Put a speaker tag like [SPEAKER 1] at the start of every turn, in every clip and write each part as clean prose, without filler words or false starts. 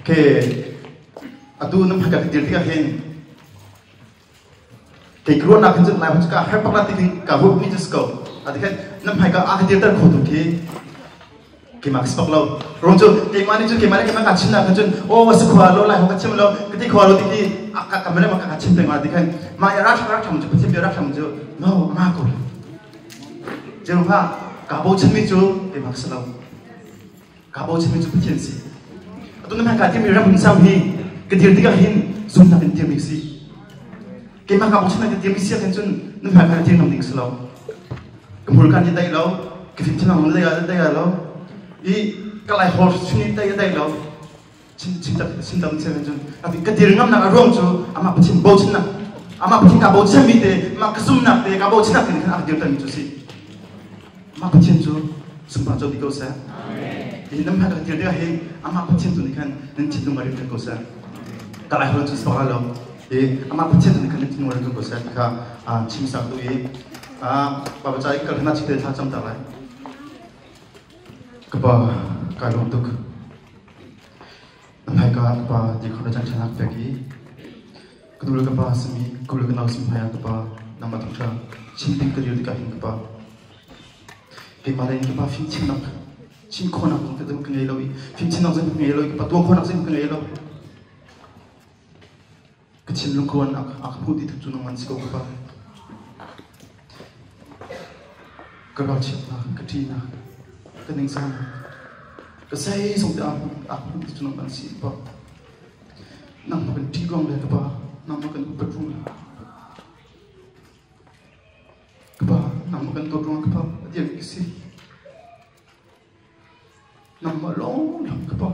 [SPEAKER 1] ke atu nam haka dir tiga hen ke kruan nak jin lai hka har pakla ti ka hu mi jisko adikhan nam haka a dir tar khodu ke max paklo ronjo ke mani ke ma kachin na kajun o was khwalo lai hoka chimlo kiti khwalo ti aka kamera ma kachin te ma adikhan ma ra tham ju pachim ra tham ju no ma ko jeruha ka bo chimi ju ke max lo ka bo chimi ju pachin si atu nam haka ti mi ra bun sam hi ke dir tiga hin zum na tin mi si ke ma ka bo chimi ke mi si kan chun nam haka ti nam ding slo kemul kan ti dai lo ke tin nam le ya dai lo I kalai hor suni dai lo cinta cinta chen chun abi ke dir ngam na rom chu ama pachim bo chin na ama pachim ka bo chin mi te ma kasum na te ka bo chin na ke kan dir ta mi chu si ma pachim chu sumpa jo di ko sa amen I nam ha ka dir dia he ama pachim tu ni kan nen chin tu ngari ko sa kalai hor chu sa lo ama pachim tu ni kan nen chin ngari ko sa ka chim sa tu ba ba chai kal na chi te tha cham ta lai kapa kalung tuk nampai kapa di khona jang chanak peki kedul kapa semi kul kenal semaya kapa nama tukra chimping keriu di kahin kapa ke malai kapa fin chinak chin khona kung kedum kengai lo fin chinak zeng kengai lo kapa tuang khona zeng kengai lo kechin lungkuan ak pudi tu tunang man siko kapa kagau chipna katina kening sama kesai song aku di tunang ban si pa nang makan tigong le kapa nang makan bedroom kapa nang makan todrong kapa dia kisi nang malong nang kapa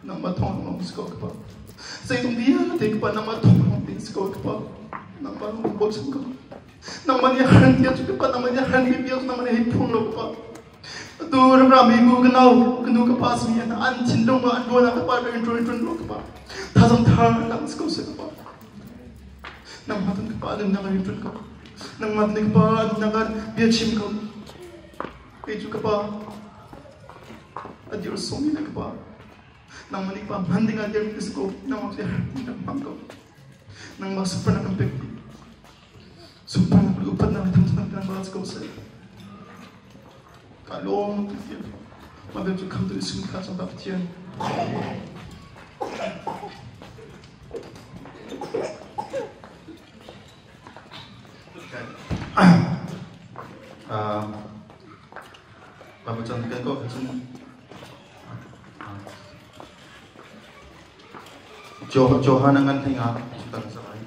[SPEAKER 1] nang matong nang sko kapa sai tung dia te kapa nang matong nang sko kapa nang malong bol sing kapa nang mania han dia kapa nang mania han bibiak nang mania hipung lo kapa tu rami gu kenau kepas ni an cindong an dua nak kepas intro lo kepas thazam thar lang sko se kepas nang matun kepas nang intro kepas nang mat ni kepas nang biar chim ko peju kepas adir somi nak kepas nang mani kepas banding adir sko nang mat nang pangko nang masuk pernah kempek sumpah nak upat nang tang balas ko se Kalong, man wird kommt in die Klasse und adaptieren. Bapak jangan kau kecil. Johanangan tengah kita selesai.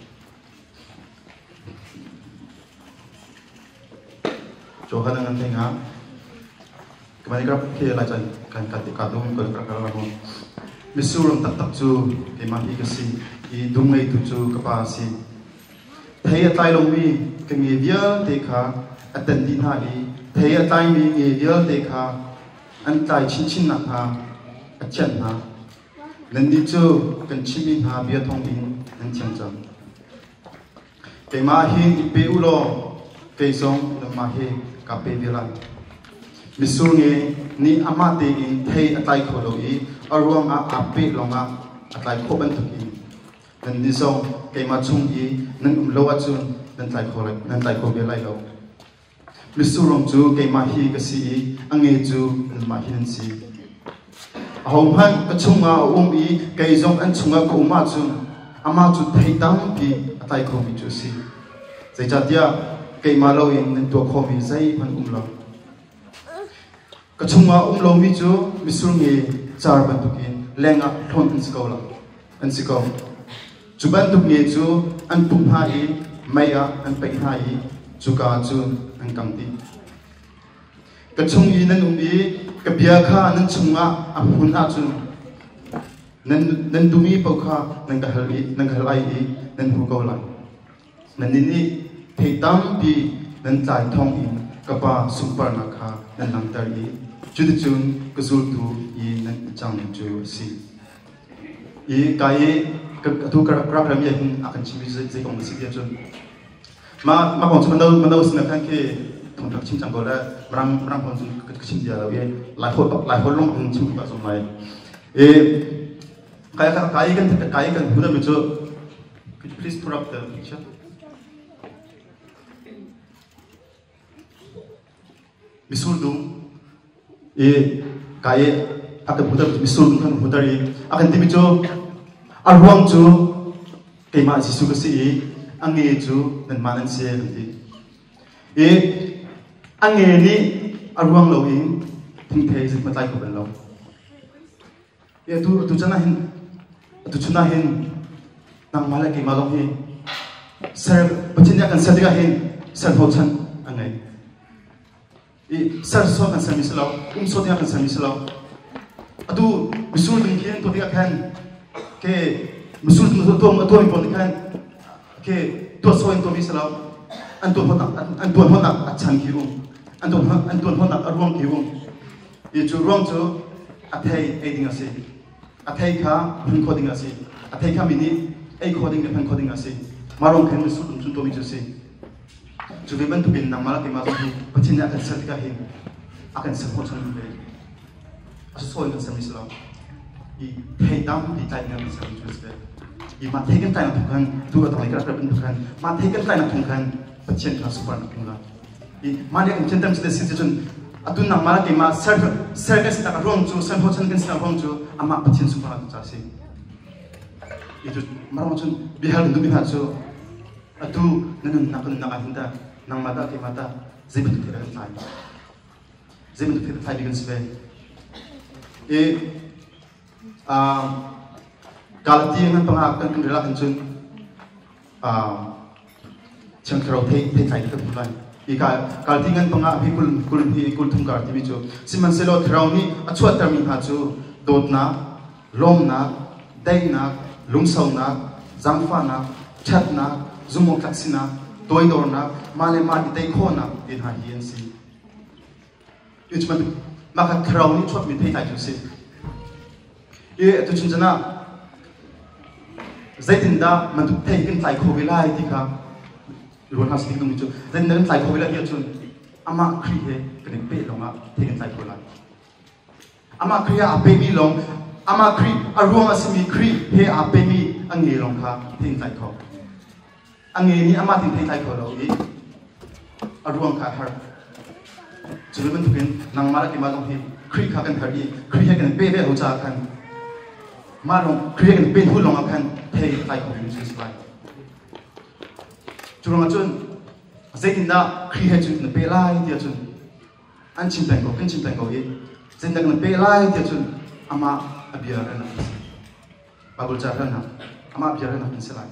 [SPEAKER 1] Johanangan tengah. Kembali ke lajan kan kadung ke perkara lagu misurung tak cu ke mahi kesi I dungai tu cu kapasi thei atai long mi ke nge dia dekha atan din ha I thei atai mi nge dia dekha an tai chin na ha achan ha nan di cu kan chimi ha bia thong in nan chang chang ke mahi pe ulo ke song na mahi ka pe bilan misungi ni amate in thei atai kholo I arwang a ape longa atai khoban thuki nan ni song ke ma chung I nan lowa chun nan tai kholai nan tai ko belai lo misurong chu ke ma hi ka si ange chu nan ma hin si ahom han ka chunga I ke zong an chunga ko ma chun ama chu thei dam pi atai kho mi chu si zai cha dia ke ma lo in nan to kho mi zai man lo kachunga lo mi chu misungi char bantukin lenga thon in skola an siko chuban tuk nge chu an pum ha I maya an pe ha I chuka chu an kangti kachungi nan ka bia kha nan chunga a hun a chu nan dumi pau kha nan ka halai I nan hu ko lai nan ni theitam pi nan tlai thong in kapa super na kha nan nang tar I Judicun kesultu I nan chang ju si I kai tu kerap ram ya akan cibi zai kong si dia jun ma kong cuma mandau sina kan ke thong tak cing chang gola merang kong ke cing dia lawe lai ho long cing ba som lai kaya kan huda bejo. Could you please put up the picture? Misul dum kaya akan huda misul dum kan hudari akan ti bejo arwang ju kema Jisu kasi ange ju dan manan se nanti ange ni arwang lawing thing thei zit matlai ko belo tu chana hin nang mala ke malong hi sir pachinya kan sadiga hin sir hochan angai sir so kan sami selaw so dia kan sami selaw adu bisul ding kien to dia kan ke bisul to impon kan ke to so in to biselaw anton hona achan ki anton hona arwang ki chu rong chu athei aiding ase athei kha phun coding ase athei kha mini ai coding ne phun coding ase marong khen su dum chun to mi chu se chu be ban tu bin namala ke ma so hi pachin akan satika hi akan support chun be aso so in sam islam I thei dam di tai ngam sam chu se I ma thei kan tai na thukan tu ta mai kra bin thukan ma thei kan tai na thukan pachin ka super na kunga I ma ne kan chentam se se chun atun na mala ke ma service ta rong chu san hochan kan sa rong chu ama pachin super na cha se itu marang chun bihal du bihal chu atu nan nakun nakahinda nang mata ke mata zebut thira kan tai zebut thira tai bigan sbe galati nan panga kan rela kan chun changkro thei tai ka bulai galati ngan panga hi kul thum kar ti chu siman selo thrauni achwa termi ha chu dotna lomna daina lungsauna zangfana chatna zumo klaksina toidorna male ma dei khona in ha hian si yuchman maka thrauni chot mi thei tai chu si tu chunjana zaitinda man tu thei kin tai khobila ai ti kha ron has ding mi chu then nan tai khobila hi chun ama khri he ken pe longa thei kin tai khola ama khriya ape mi long ama khri arwang asimi khri he ape mi ange long kha thei tai kho ange ni ama thei tai kho lo I arwang kha har chuben tu kin nang mara ki ma long hi khri kha kan thari khri he kan pe be ho cha kan marong khri kan pe hu long kan thei tai kho mi chu slide churang chun zaitinda khri he chun pe lai dia chun an chim tang ko kan chim tang ko I zaitinda kan pe lai dia chun ama abiar na babul charana ama abiar na kan selai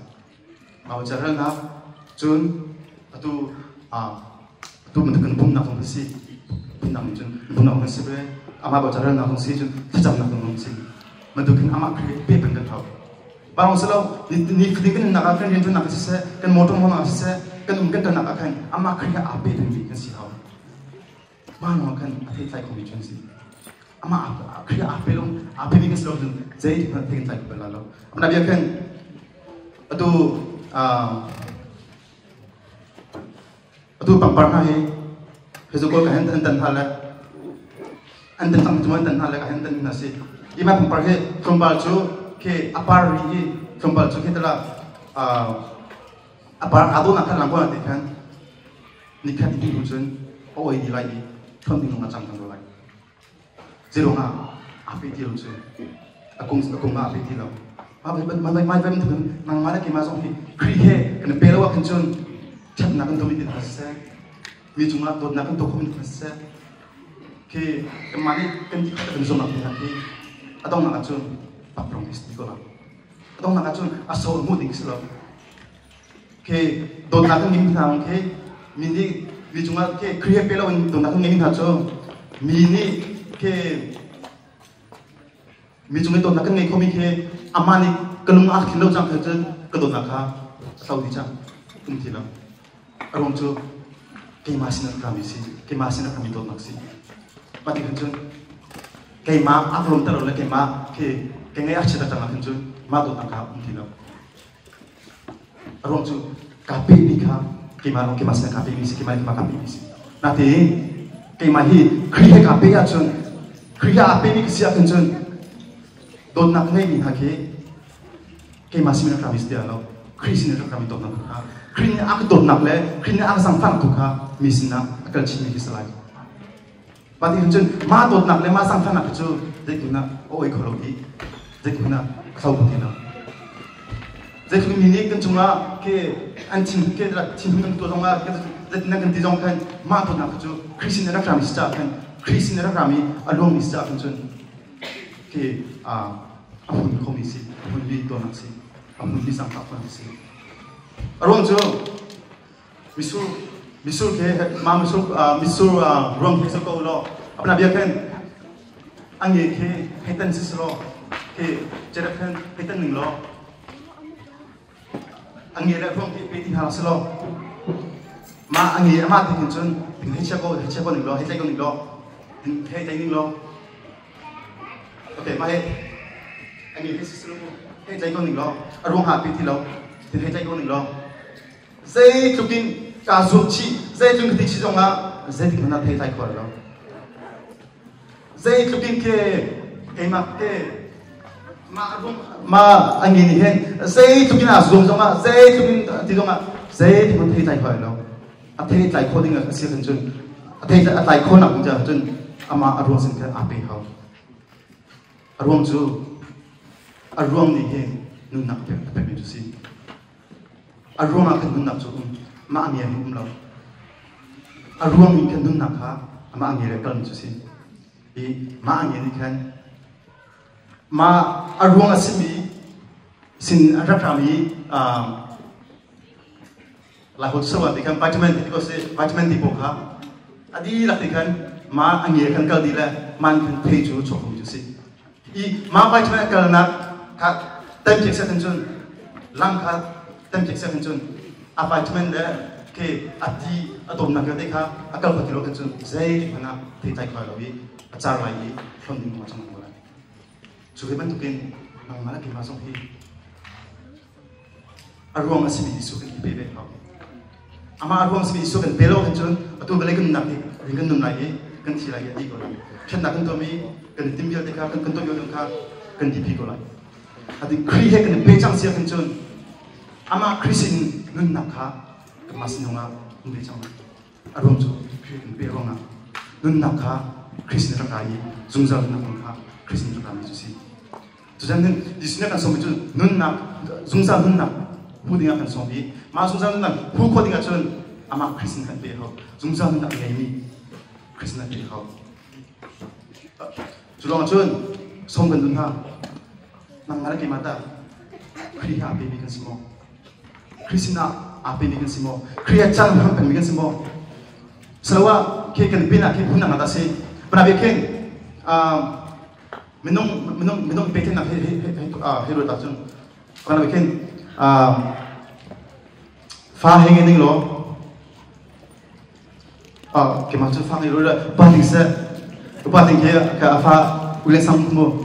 [SPEAKER 1] babul charana chun atu man kan bum na phong si bum na chun bum na kan sibre ama babul charana phong si chun thajam na kan si man tu kan ama khri pe ban kan thau barong selo ni fiding kan na kan rin na se kan motor mo na se kan kan na kan ama khri ape den bi kan si hau barong kan thei tai ko mi chun si ama khri ape long ape mi kan selo dun zai thei tai ko la lo amna bia kan atu pampar na he physical ka hen tan hala an tan tam tuman tan hala ka hen tan na si ima pampar he trombal chu ke apar ri trombal chu ke tala apar adu na kan lang ko na kan nikhat ti chun oi di lai thon ding ma chang thang lai zero nga ape ti lu chu akung ma ape ti lo mai vem tu nang mala ki ma song hi khri he kan pe lo kan chun chat na kan to mi ti se mi chunga dot na kan to ko mi se ke mani kan ti ka kan zo na ki adong na chun paprong is ti ko la adong na chun aso mu ding slo ke dot na kan mi ta ke mi chunga ke khri he pe lo dot na kan mi ta cho mi ni ke mi chunga dot na kan ngai ko mi ke amani kalung a khilo jang khajen kadona kha saudi jang thila arong chu ke masina kamisi ke masina kami to naksi pati khajen ke ma afrom taro le ke ma ke ngai achita tanga khajen ma to taka thila arong chu kape ni kha ke ma ke masina kape mi si ke ma kape mi si nate ke ma hi khri kape ya chun khri ape mi si a khajen don nak ngai mi ha ke ke masih nak kami setia lo Krisin nak kami top nak ka Krin ak top nak le Krin ak sang fan tu ka misina akal cini kisalai pati hunjun ma top nak le ma sang fan nak chu dekuna oi khologi dekuna khau butina dekuna mini kan chunga ke antin ke la tin hun to zonga ke dekuna kan tijong kan ma top nak chu Krisin nak kami sta kan Krisin nak kami along sta kan chun ke ahun komisi ahun li to nak si ahun li sang tak fan si Arwang jo, misul ke, misul ruang ke soko lo, apa nak biarkan, angin ke, hitan sislo, ke jerakan hitan ning lo, angin le ruang ke peti halas lo, ma angin amat hitan cun, hitan ko ning lo, hitan ning lo, okay, ma angin ke sislo, hitan ko ning lo, arwang ha peti lo. Thì thấy con lo dây chụp tin cả chụp chi dây chụp cái chi trong dây thì nó thấy khỏi lo dây chụp tin cái mặt cái mà anh nhìn hiện dây chụp tin dùng trong dây chụp tin thì trong dây thì nó thấy khỏi lo thấy tại khô tiếng là siêu thần chân thấy tại khô nào cũng giờ chân ama arwang sinh cái ape hao arwang chú arwang này hiện nun nặng cái mình chú xin Arwang akan nunak cukup, mak angin yang lo. Arwang ini kan nunak ha, mak angin rekal ni cuci. Mak angin ini kan, mak arwang asimi, sin rakami, lahut sewa dikan vitamin itu kose vitamin di bawah. Adi lah dikan, mak angin kan kal dila, man kan peju cukup cuci. Mak vitamin kal nak, kat tem cek setenjun, langkat. Tem cek saya kencun, apartemen deh ke ati atau nak kerja kah, akal berkilo kencun, saya mana tidak kau lagi, acar lagi, funding macam mana. Sudah bentukin, nang mana kita masuk hi. Arwang masih diisu kan IPB kau. Ama arwang masih diisu kan belo kencun, atau beli kan nak ringan nun lagi, kan si lagi di kau. Kan nak kan kami, kan tim biar dekah, kan kentu biar dekah, kan DP kau lagi. Adi krihe kan pecang siap kencun. Ama Krisin nun nakha kemas nunga nunde chama arwang jo beronga nun nakha Krisin rakai zungzal nakha Krisin rakai jusi tujangen disina kan somi jun nun nak zungzal nun nak hudinga kan somi ma zungzal nun nak hu kodinga chun ama Krisin kan beho zungzal nun nak ngai Krisin kan beho julong chun somgan nun ha nang ngara ki mata kriha baby kan smo Krisina apa ini kan semua, kriya cang hampan ini kan semua. Selawa ke kan pina ke punang ada sih, pernah bikin minum bikin nak hero tacun, pernah bikin fahing ini lo, ke macam fahing itu lah, paling ke apa ulen sang semua,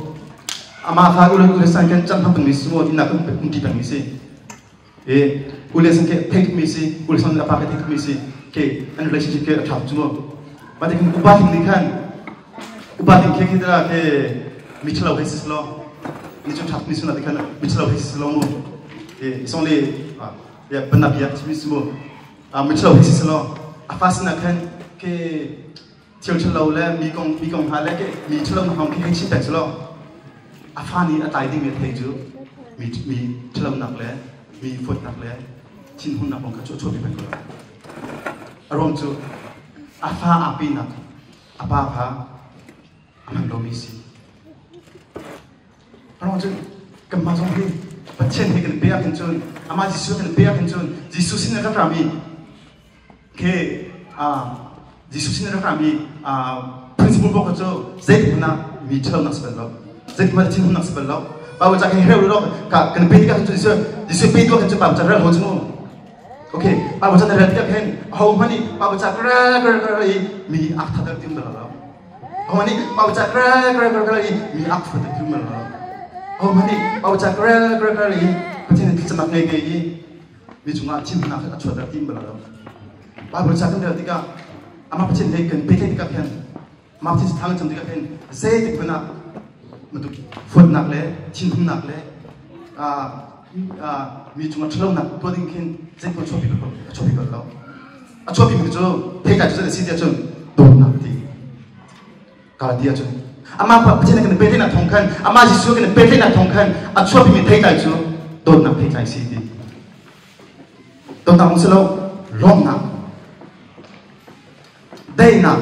[SPEAKER 1] ama apa ulen sang kan cang hampan ini semua, ini nak kunci bang sih. Ulian sangke take misi, ulian sangke apa take misi, ke an relationship ke atap cuma. Berarti kan ubatin ke kita ke micelau hesis lo, ni cuma atap misi nanti kan micelau hesis lo mu. Isongle ya benar biar misi mu, micelau hesis lo. Apa sih nak kan ke celau le mikong hal ke micelau nak ke hesis tak celau. Apa ni atai ding met heju, micelau nak le. Mi foot nak le, chin hun nak bongkar cuci bibir kau. Arwang tu, apa api nak, apa aman domisi. Arwang tu, kemasong ni, pecen ni kan beak kencun, ama jisu kan beak kencun, jisu sini nak kami, ke jisu sini nak kami, prinsip bongkar tu, zek mana mi celau nak sebelum, zek mana chin hun nak sebelum. Bawa cakap hero lo, kan peti kan tu disu peti kan tu bawa cakap hero semua. Okay, bawa cakap hero kan, how many bawa cakap mi akta ter tim dalam. How many bawa cakap mi akta ter tim dalam. How many bawa cakap peti ni cakap ngai mi cuma tim nak acua ter tim dalam. Bawa cakap hero tiga, ama peti ni kan peti tiga kan, ma peti tangan tiga kan, saya tiga nak. Untuk food nak le, chin nak le, mi chung chlong nak to ding khin zen ko chopi ko lo a chopi mi jo thei ta chu si dia chun don nak ti ka dia chun ama pa chen kan pe na thong khan ama ji su kan pe na thong khan a chopi mi thei ta chu don nak thei tai si ti don ta mong selo long nak day nak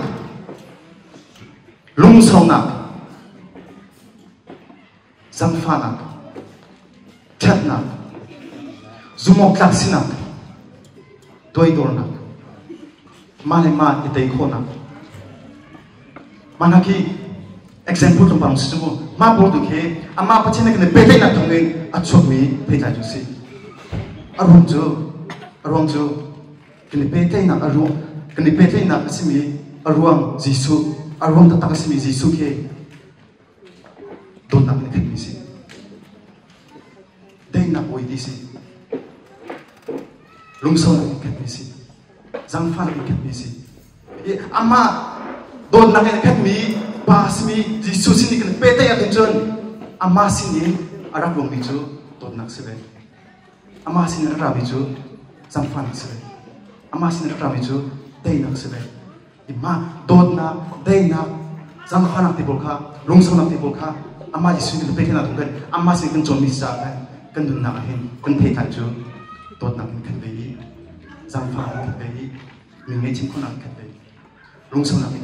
[SPEAKER 1] lung song nak zam fa nak chat nak zumok tak sinak toy dor nak male ma itay ko nak manaki example tum pang simu ma bol du ke ama pachina kene pete na thongin achok mi peta ju si arong jo kene pete na asimi arwang jisu arwang ta takasimi jisu ke don nak ne kene si dei na oi di si lungsong na kene si zangfan na kene si ama don nak ne kene pasmi jisu sini kene pete ya tenjon ama sini arak long biju don nak sebe ama sini ra biju zangfan sebe ama sini ra biju dei nak sebe ima don na dei na zangfan na tibol kha lungsong na tibol kha ama jisu kene pete na thongkan ama sini kan chom mi sa kan dun na hin kan thei ta chu don nak kan bei zangfan kan bei mingai chim ko nak kan bei lungsong na kan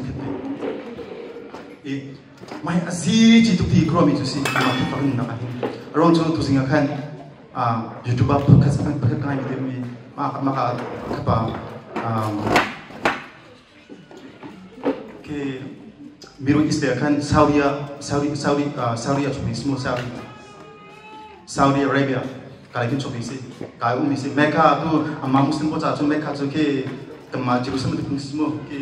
[SPEAKER 1] bei mai azi ji tu ti kro mi chu si ma tu pa kan na hin ron chu tu singa khan YouTube podcast kan pa kai mi mi ma ka pa ke middle east kan Saudi Arabia kai kin chopi si kai umi si Mecca tu amma muslim ko cha chu Mecca chu ke tama Jerusalem tu simo ke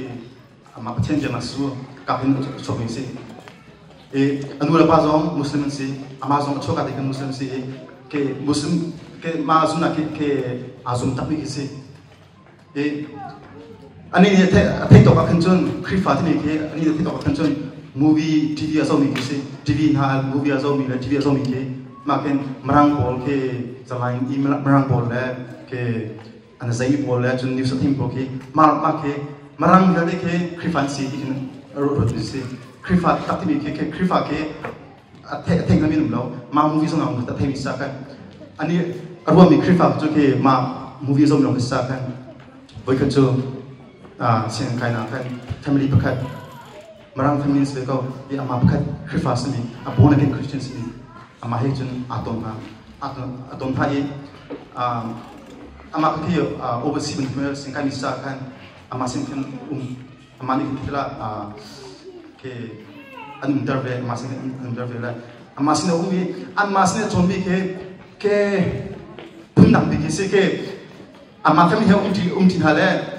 [SPEAKER 1] amma pa chen jama su ka hin chopi si anura pa zong muslim si amma zong choka de muslim si ke muslim ke ma zuna ke azum tapi si ani ne the to ka kan chun khrifa ni ke ani the to ka kan chun movie TV aso mi ke si TV na movie aso mi la TV aso mi ke makin merang bol ke selain merang bol le ke ana zai bol le chun news team bol ke ma ke merang gade ke khrifa si in ro si khrifa tak ti ke khrifa ke the ngami num lo ma movie song ang ta themi sa kan ani arwa mi khrifa chu ke ma movie song lo sa kan boi kan chu siang kai na kan family pakhat marang family se ko ya ama pakhat khrifa sini a born again Christian sini ama he chun aton ha ye ama ka ki overseas bin family sing kan sa kan ama sing kan ama ni kitla ke an interview ama sing interview la ama sing umi ama sing chombi ke punnak bi ki se ke ama family he tin hale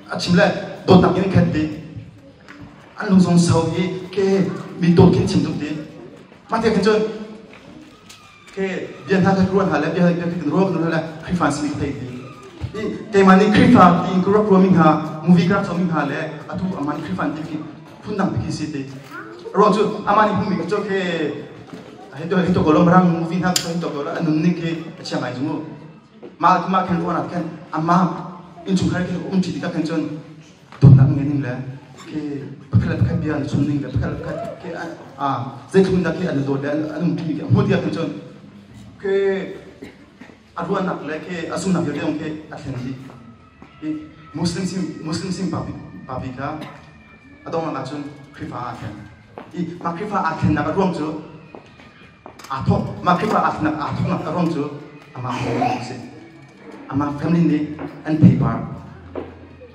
[SPEAKER 1] achimla do tak yin khat bi an lung song sau ye ke mi do kin chim du de ma te kan chon ke bian ha ka ruan hala bian ha ka ro kan hala khifan si thei di te mani khifa ti gro roaming ha movie graph roaming ha le atu amani khifan ti ki phundang bi ki si te ro chu amani humi cho ke he to kolom rang movie ha so to ko anun ni ke acha mai ju ma kan ro na kan amma in chung khar ke ti ka kan chon to na ngeni la ke pakhala ka bian chun ning ka pakhala ka ke zai thun da ke an do da anum ti ke mo dia kan chon ke aduan nak le ke asum nak yong ke athendi muslim sim papi ka adong na chun khifa athen ma khifa athen na rom chu atho ma khifa athen na atho na rom chu ama ho se ama family ni an paper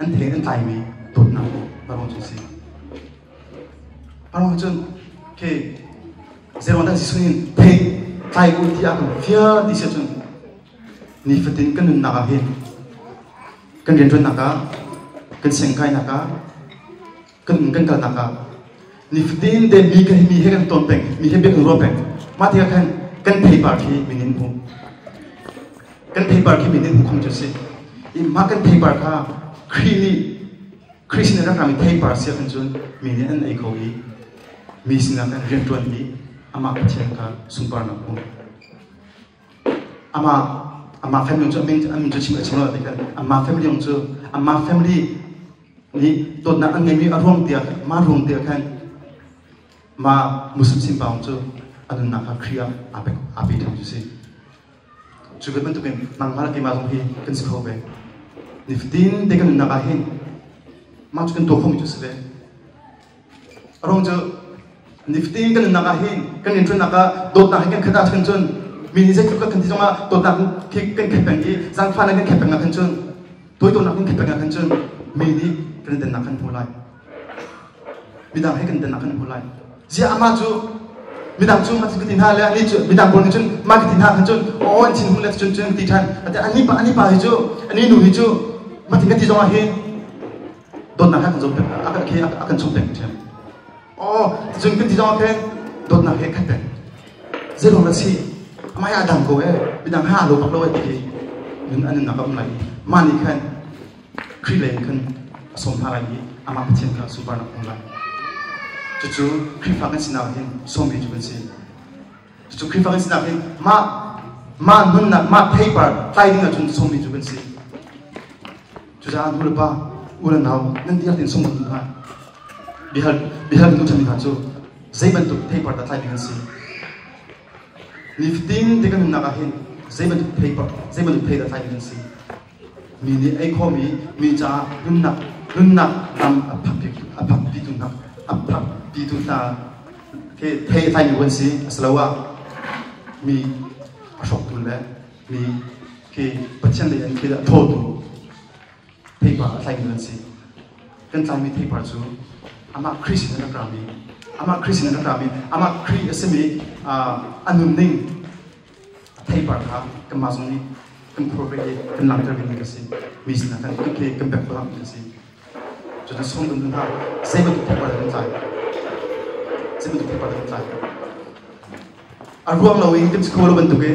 [SPEAKER 1] an the an tai mi tot na rom chu se rom chun ke zero na sisunin thei tai u ti ak fia di se chun ni fatin kan na ka hin kan ren chun na ka kan seng kai na ka kan kal na ka ni fatin de mi ka mi he kan ton peng mi he be ro peng ma ti kan thei par ki minin bu kan thei par ki minin bu khom chu se I ma kan thei par ka Christian ra ka mi thei par se kan chun minin an ai ko i mi sin na kan ren chun ni ama ka chen ka sung par na bu ama family cho mình cho chim ở trong đó thì cái ama family ông cho ama family ni tốt na anh em ruộng tiệt mà ruộng tiệt cái mà muslim bảo cho anh nak kriya api thằng chú si chú biết bên tụi mình nang mal cái mà trong khi cần sự hậu về niftin để cái nak ahin mà chú cần tổ không chú si về rong cho niftin cái nak ahin cái intro nak tốt na cái khát chân chân mình sẽ có cần gì mà tốt na cái bèn gì giang phan cái bèn ngạc chân tối tốt na cái bèn ngạc chân mình đi cái den ngạc chân lại mình đang hay cái den ngạc chân lại giờ ama chú midang chung masih ketin hal ani chu midang bon chun ma ketin hal chun on chin hule chun chun ti than ate ani pa hijo ani nu hijo ma tinga ti zonga he don na ha zong akan ke akan chung pek chem chung ke ti zonga ke don na he khat pek zero na si ama ya dang ko midang ha lo pak lo ti nun an na kam lai ma ni khan khri le khan som ha lai ama pchen ka super na kom lai chú khi phát cái gì nào hiện xong bị chú bên gì chú khi phát cái gì nào hiện mà nun na mà paper tay đi là chú xong bị chú bên gì chú ra ăn bữa ba bữa nào nên đi ăn xong một lần hai bị hal tu chân hạt chú giấy bên tu paper đã tay đi bên gì lifting thì cái nun na hiện giấy bên tu paper giấy bên tu paper đã tay đi bên gì mình đi ai không mình cha nun na làm áp bị tu na áp di tu ta ke thei thai ni si aslawa mi ashok tu le mi ke pachen le yan ke da tho tu thei pa thai ni si kan tai mi thei pa chu ama christian na krami ama kri asemi anum ning thei pa kha kan ma zung ni kan probe kan lang ter ni ka si mi sin na kan ke kan bek pa ni si cho nên xong gần ha xây dựng thầy bảo là dài xây dựng thầy bảo là dài ruang lâu in tiếp school lâu bên tụi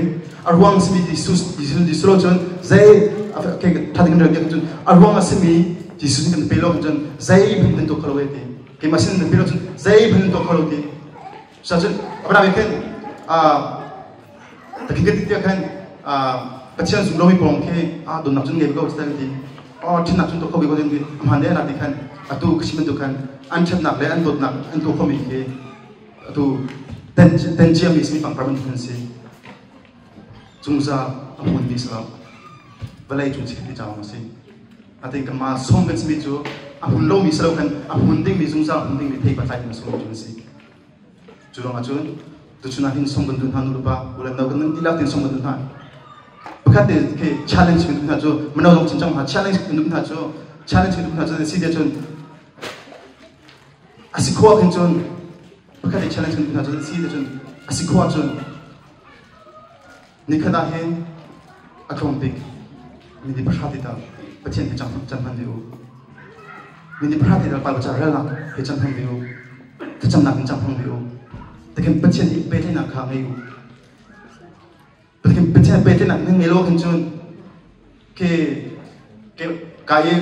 [SPEAKER 1] ruang simi disu chun zai cái thằng cái đường chun ruang simi disu cái pelo chun zai bên tụi kalau itu cái machine bên pelo chun zai bên tụi kalau itu sao chun apa namanya kan tapi kita kan kecil sebelum itu pun ke don nak chun ngebgo sedang di tin nak chun to khobi ko den mande na dikhan atu kishim to kan an chat nak le an dot nak an to khomi ke atu ten jam is mi pang praman kan si chungza amun bi sa balai chung chi ti jaw ma si atin kan ma som kan si chu amun lo mi sa kan amun ding mi chungza amun ding mi thei pa tai na som chung si churong achun tu chuna hin som kan dun han ru ba ulan na kan ti la tin som kan dun han bukan ke challenge gitu aja, menolak cincang ha challenge gitu aja, si dia cun asik kuat kan cun, bukan de challenge gitu aja, si dia cun asik kuat cun, ni kena hen, aku pik, ni di perhati tak, pecien kecam dia, ni di perhati tak, kalau cara lah kecam dia, kecam nak kecam dia, tapi pecien di bete nak kami लेकिन पीछे बैठे ना नहीं लोग इंचुन के काये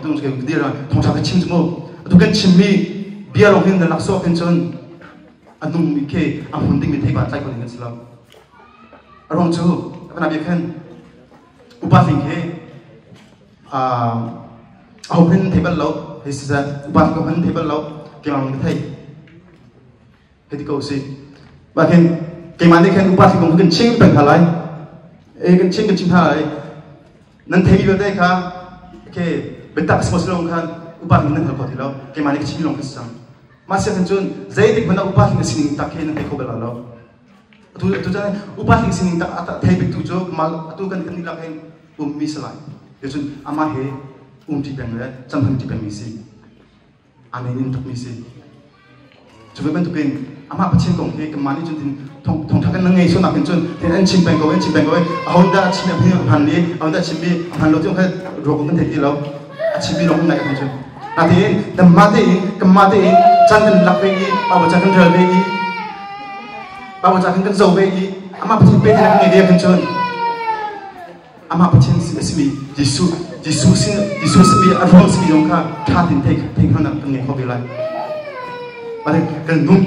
[SPEAKER 1] तुम उसके दिया थोड़ा सा चिंच मो तो कन चिम्मी बिया लोग इन नक्सो इंचुन अदुम के अमुंदिंग में थे बात लाइक बोलेंगे चलो अरों चु अपना बिखन उपाधिंग है ओपन टेबल लो हिस्सा उपाधिंग ओपन टेबल लो के मालूम थे हेदी को उसे बाकी cái mà đây khen upasi cũng cần chinh bằng halai, cần chinh halai, nên thấy như vậy cả, cái bên ta small long khan upasi nên hal có thì lo, cái mà đây chinh long cái sao, mà sẽ thành chun, dễ thì mình đã upasi cái sinh tak cái nên thấy có bela lo, tu cho nên upasi sinh tak thấy bị tu cho, mà tu cần đi làm cái mi selai, cái chun ama he ti beng le, chăm ham ti beng mi si, anh ấy nên tập mi si, cho nên bên tụi mình ama pachin kong ke kemani chun tin thong thakan nangai so nakin chun tin an ching bang ko ahonda chim bi han li ahonda chim bi han lo tiong kha ro ko kan thei lo chim bi long na ka chun ati the mate chan kan lak ve gi ba cha kan thel ve gi ba cha kan zo ve gi ama pachin pe na ngai dia kan chun ama pachin simi jisu simi advance simi long kha tha tin thei han nak ngai ko be lai ba kan num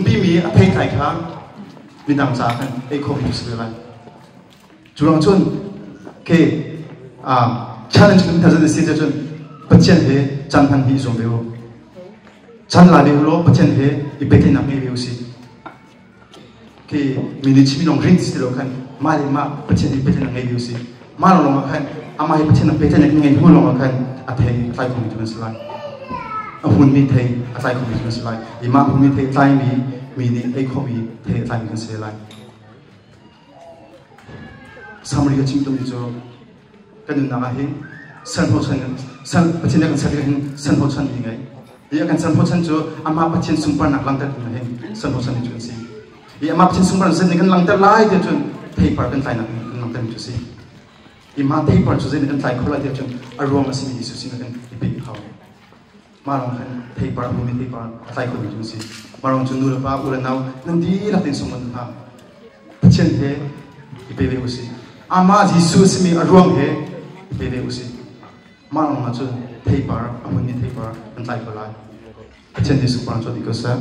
[SPEAKER 1] bi mi a thei kai kha midang cha kan ei kho mi se lai chuang chun ke challenge kin tha de si chun patchen he chan han hi zom veo chan la de lo patchen he I pete na me veo si ke mini chimi nong ring si lo kan ma le ma patchen hi pete na ngai veo si ma lo lo kan ama hi patchen na pete na ngai hu lo kan a thei tlai khom tu se lai a hun mi thei a tlai khom tu se lai I ma hun mi thei tlai mi ni ei khom mi thei tlai mi se lai samri ga ching tum jo kan na ga hin san ho chan san patchen na kan sa hin san ho chan ngai ia kan san ho chan jo ama patchen sumpan nak lang ta na hin san ho chan ni chun si ia ama patchen sumpan san ni kan lang ta lai te chun thei par kan tlai na lang ta ni chu si I ma thei par chu zen kan tlai khol lai te chun a rom asi ni su si na kan I pe khau ma rong kan thei par bu mi thei par tlai khol ni chun si ma rong chun nu la pa u la nau nan di la tin song man ha patchen he I pe ve usi ama jisu si mi a rom he I pe ve usi ma rong ma chun thei par a hun ni thei par kan tlai khol lai patchen di su par chu di ko sa